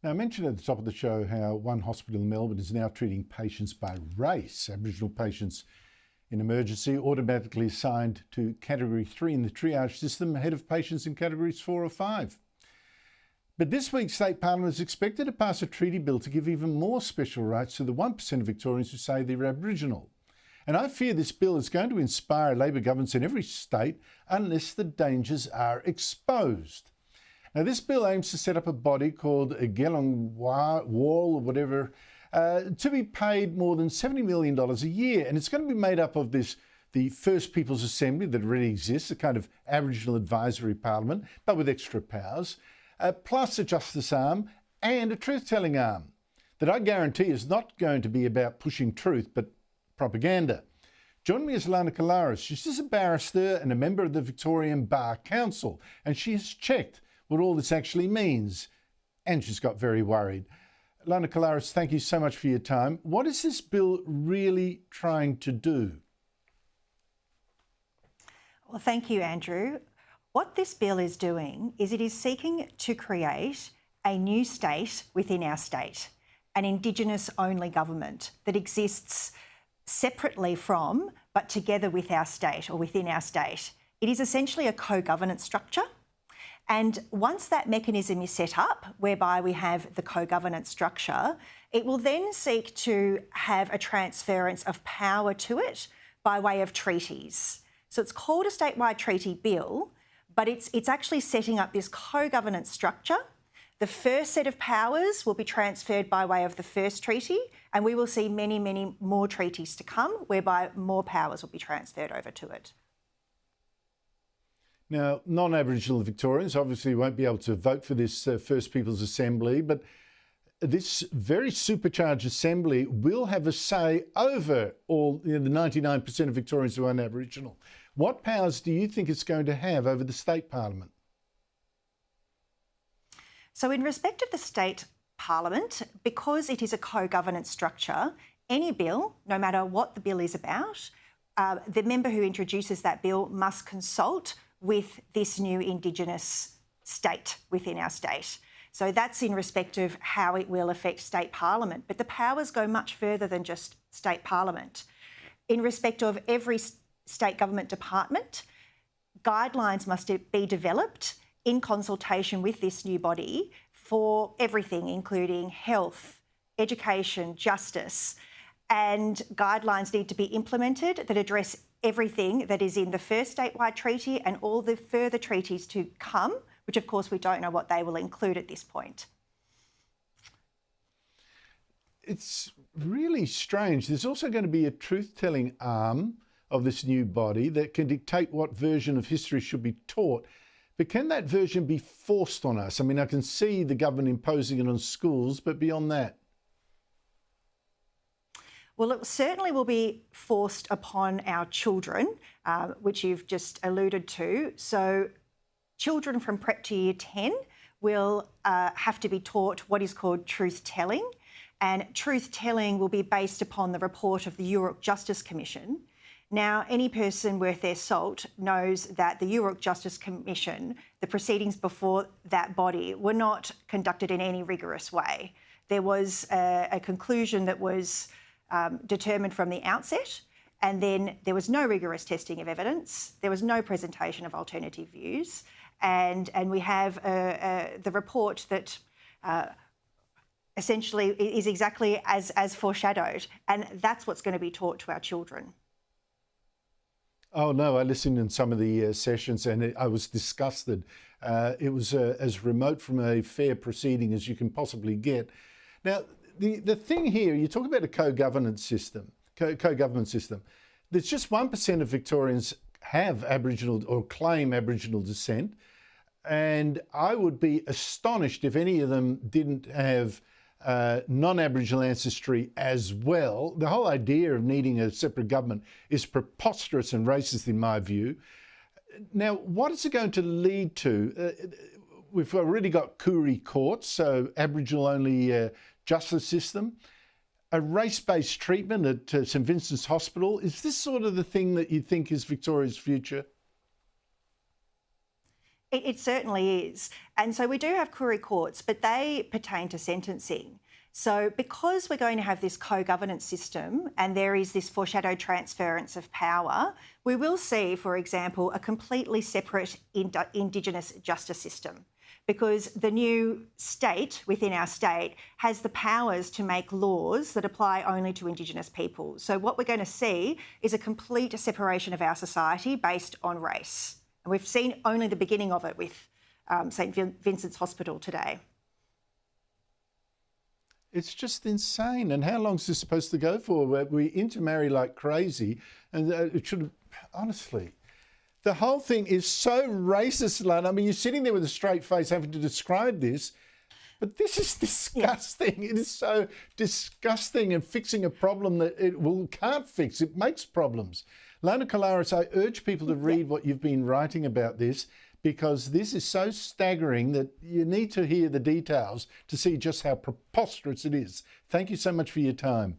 Now, I mentioned at the top of the show how one hospital in Melbourne is now treating patients by race. Aboriginal patients in emergency automatically assigned to Category 3 in the triage system ahead of patients in Categories 4 or 5. But this week, State Parliament is expected to pass a treaty bill to give even more special rights to the 1% of Victorians who say they're Aboriginal. And I fear this bill is going to inspire Labor governments in every state unless the dangers are exposed. Now, this bill aims to set up a body called a Gelong Wall or whatever to be paid more than $70 million a year. And it's going to be made up of the First Peoples Assembly that already exists, a kind of Aboriginal advisory parliament, but with extra powers, plus a justice arm and a truth-telling arm that I guarantee is not going to be about pushing truth, but propaganda. Joining me is Lana Collaris. She's a barrister and a member of the Victorian Bar Council, and she has checked what all this actually means, and she's got very worried. Lana Collaris, thank you so much for your time. What is this bill really trying to do? Well, thank you, Andrew. What this bill is doing is it is seeking to create a new state within our state, an Indigenous-only government that exists separately from, but together with our state or within our state. It is essentially a co-governance structure. And once that mechanism is set up, whereby we have the co-governance structure, it will then seek to have a transference of power to it by way of treaties. So it's called a statewide treaty bill, but it's actually setting up this co-governance structure. The first set of powers will be transferred by way of the first treaty, and we will see many, many more treaties to come, whereby more powers will be transferred over to it. Now, non-Aboriginal Victorians obviously won't be able to vote for this First Peoples Assembly, but this very supercharged assembly will have a say over all the 99% of Victorians who aren't Aboriginal. What powers do you think it's going to have over the state parliament? So in respect of the state parliament, because it is a co-governance structure, any bill, no matter what the bill is about, the member who introduces that bill must consult with this new Indigenous state within our state. So that's in respect of how it will affect state parliament. But the powers go much further than just state parliament. In respect of every state government department, guidelines must be developed in consultation with this new body for everything, including health, education, justice, and guidelines need to be implemented that address everything that is in the first statewide treaty and all the further treaties to come, which of course we don't know what they will include at this point. It's really strange. There's also going to be a truth-telling arm of this new body that can dictate what version of history should be taught. But can that version be forced on us? I mean, I can see the government imposing it on schools, but beyond that? Well, it certainly will be forced upon our children, which you've just alluded to. So children from prep to year 10 will have to be taught what is called truth-telling, and truth-telling will be based upon the report of the Yoorrook Justice Commission. Now, any person worth their salt knows that the Yoorrook Justice Commission, the proceedings before that body, were not conducted in any rigorous way. There was a conclusion that was determined from the outset, and then there was no rigorous testing of evidence. There was no presentation of alternative views, and we have the report that essentially is exactly as foreshadowed, and that's what's going to be taught to our children. Oh no, I listened in some of the sessions and I was disgusted. It was as remote from a fair proceeding as you can possibly get. Now, the thing here, you talk about a co-government system. There's just 1% of Victorians have Aboriginal or claim Aboriginal descent, and I would be astonished if any of them didn't have non-Aboriginal ancestry as well. The whole idea of needing a separate government is preposterous and racist in my view. Now, what is it going to lead to? We've already got Koori courts, so Aboriginal-only justice system, a race-based treatment at St Vincent's Hospital. Is this sort of the thing that you think is Victoria's future? It certainly is. And so we do have Koori courts, but they pertain to sentencing. So because we're going to have this co-governance system and there is this foreshadowed transference of power, we will see, for example, a completely separate Indigenous justice system, because the new state within our state has the powers to make laws that apply only to Indigenous people. So what we're going to see is a complete separation of our society based on race. And we've seen only the beginning of it with St Vincent's Hospital today. It's just insane. And how long is this supposed to go for? We intermarry like crazy, and it should have, honestly, the whole thing is so racist, Lana. I mean, you're sitting there with a straight face having to describe this, but this is disgusting. Yeah. It is so disgusting, and fixing a problem that it can't fix. It makes problems. Lana Collaris, I urge people to read what you've been writing about this, because this is so staggering that you need to hear the details to see just how preposterous it is. Thank you so much for your time.